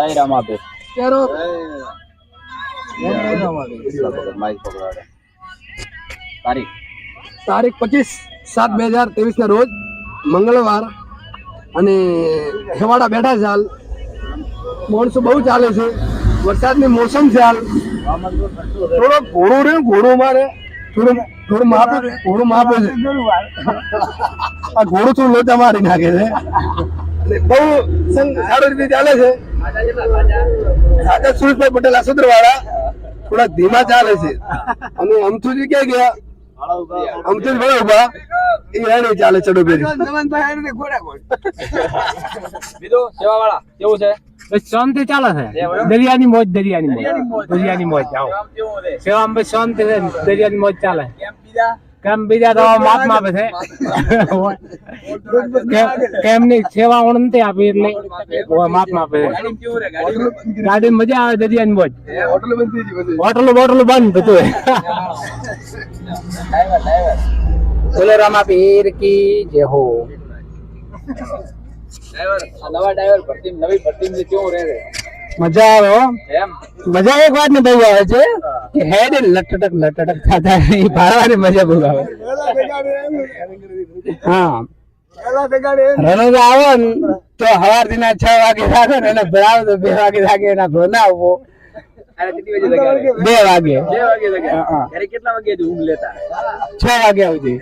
જય રામાપે કેરો તારીખ 25/7/2023 ના રોજ મંગળવાર અને હેવાડા બેઠા છે. હાલ માણસો બહુ ચાલે છે, વરસાદની મોસમ છે. હાલ થોડો ઘોડો રે ઘોડો મારે થોડું માપે છે. આ ઘોડો થોડું લોચા મારી નાખે છે. બહુ સારી રીતે ચાલે છે. રાજા સુરેશભાઈ પટેલ આસોદર વાળા થોડા ધીમા ચાલે છે અને અમથુજી ક્યાં ગયા? અમથુજ ભલે ઉભા એ નહીં ચાલે ચડો પેરી. બીજું સેવા વાળા કેવું છે? શાંતિ ચાલે છે. દરિયાની મોજ દરિયાની મોજ આવો સેવામાં શાંતિ છે. દરિયાની મોજ ચાલે. કેમ બીજા તો માપ માપે છે. કેમ ની સેવા ઓણ નથી આપી એટલે માપ માપે છે. ગાડી મજા આવે. દરિયાની મોજ. હોટલો બોટલો બંધ બધું. બોલો રામાપીર કી જય હો. નવા ડ્રાઈવર ભરતી નવી ભરતી કેવું રહે? મજા આવે હો. એમ મજા એક વાત ને બહુ આવે છે કે હેડ લટટક થતા એ ભાડવાની મજા બહુ આવે. હા રણોજ આવો ને તો સવાર થી 6 વાગે રાખો ને એને ભરાવ તો 2 વાગે લાગે એના ભરો ના આવો. 2 વાગે કેટલા વાગે ઊંઘ લેતા? 6 વાગ્યા સુધી.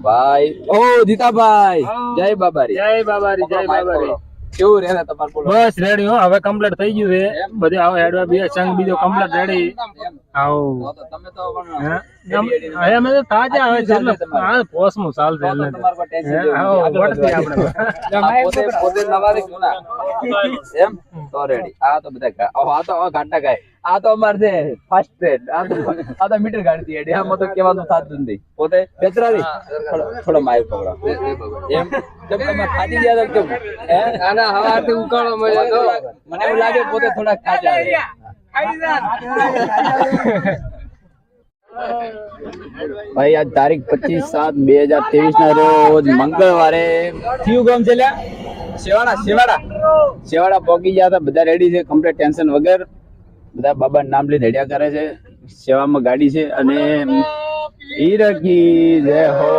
ભાઈ ઓ જીતાભાઈ જય બાબારી. કેવું રહે તમારે? બોલો. બસ રેડી હો. હવે કમ્પ્લીટ થઈ ગયું છે બધું. આવો હેડવા બે સંગ બીજો કમ્પ્લીટ રેડી. આવો તમે તો અમે તો તાજા આવે છે એટલે આ પોસમું ચાલશે એટલે આવો વટતી આપણે પોતે નવારી ના એમ તો રેડી. આ તો બધા આ તો ઘાટા ગાય. આ તો અમાર છે ફાસ્ટ ટ્રેડ. આ તો મીટર ગાડી હેડી. આમાં તો કેવાનું થતું નથી. પોતે બેચરારી થોડો માઇક પકડો એમ. જબ તમે ખાધી ગયા તો કેમ આના હવાથી ઉકાળો મળ્યો તો મને એવું લાગે પોતે થોડા ખાજા આવે. ભાઈ આજ તારીખ 25/7/2023 ના રોજ મંગળવારે કયું ગામ છે? શેવાડા પહોંચી ગયા હતા. બધા રેડી છે કમ્પ્લીટ ટેન્શન વગર. બધા બાબાનું નામ લઈને હેડ્યા કરે છે. સેવામાં ગાડી છે અને હીરકી જય હો.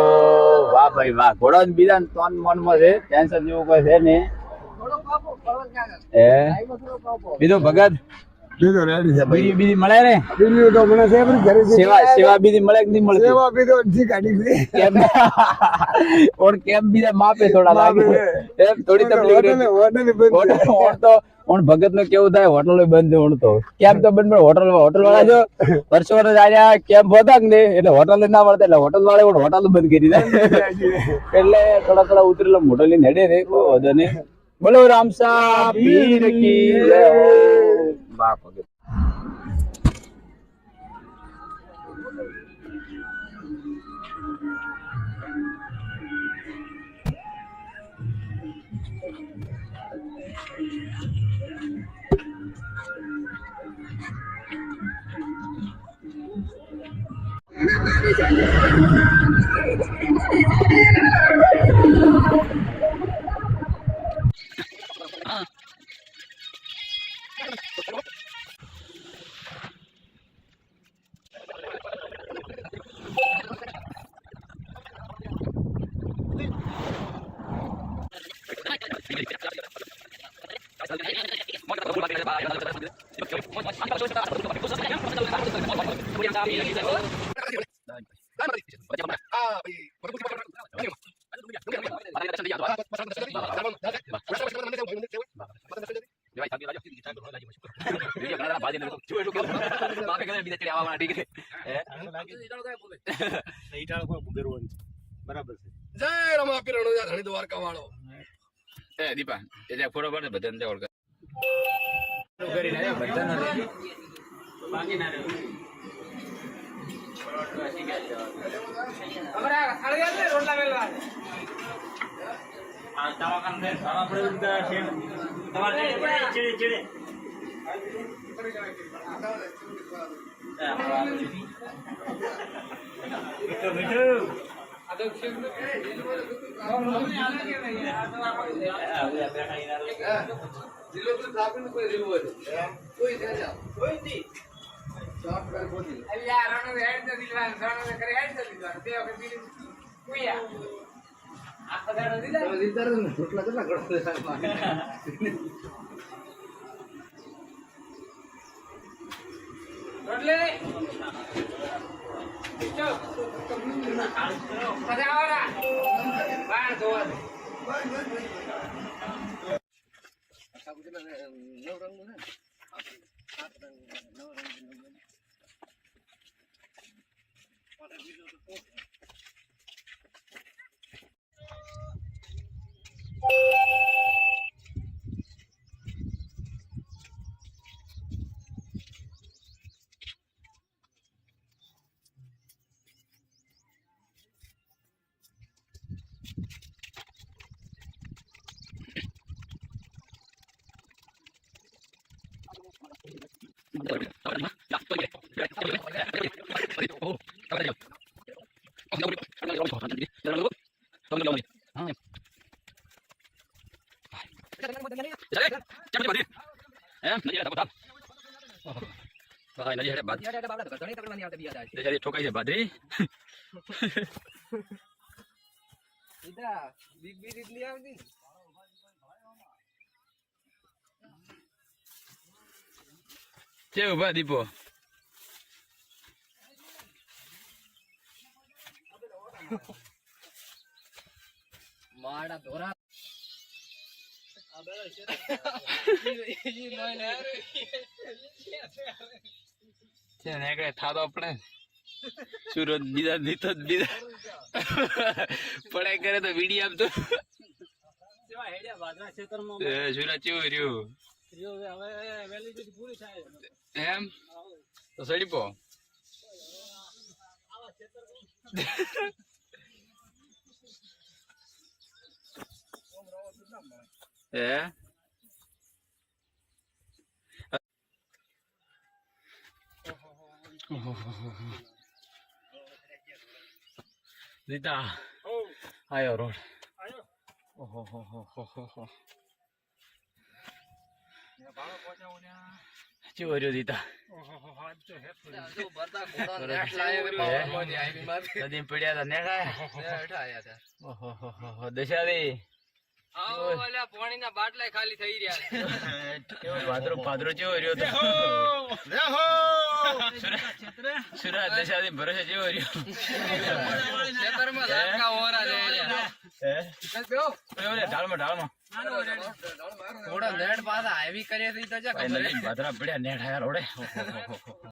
વાહ ભાઈ વાહ. ઘોડા બીજા તન મનમાં છે. ટેન્શન જેવું કોઈ છે ને. બીજું ભગત બીજી મળે ને? સેવા બીજી મળે કે નહીં મળતી? કેમ બીજા માપે થોડા લાગે થોડી તકલીફ. ભગત નું કેવું થાય હોટલ બંધ તો કેમ તો બંધ હોટલ વાળા જો વર્ષો વર્ષ આવ્યા કેમ હોતા ને એટલે હોટલ ના મળતા એટલે હોટલ વાળા હોટલ બંધ કરી દે એટલે થોડા ઉતરેલા મોટો લઈને હેડે રે વધુ ને. બોલો રામસા પીર કી જય હો. વાહ ભગત. જય રમાપીર રણોજા ધણી દ્વારકા વાળો. દીપા એટલે ફોટો પાડે ભજન તે ઓળખ કરીને આવ્યા ભજન બાકી ના રે અમારા ખાલી ગયા રોટલા મેલવા આ તાવા કામ દે તાવા પડે ઉડતા છે તમારે ચીડે ઠોકાઈ છે બાદરી છે ઉભા દીપો માડા ધોરા થાતો આપણે સુરત બીજા દીધો બીજા પડાઈ કરે તો વીડી આપતો સુરત કેવું રહ્યું એમ તો સડીપો દીતા આયો રોડ ઓહો હો હો હો હો હો કેવો રહ્યો દીતા નદી પડ્યા હતા નેઠા ઓહો હો હો દશાદી પાણી ના બાટલા ખાલી થઈ રહ્યા ભાદરો ભાદરો કેવો રહ્યો સુરત દશાદી ભરોસે કેવો રહ્યો ઢાળમાં થોડા નેટ પાછા હેવી કર્યા ભાદરા પડ્યા નેટ આયા રોડે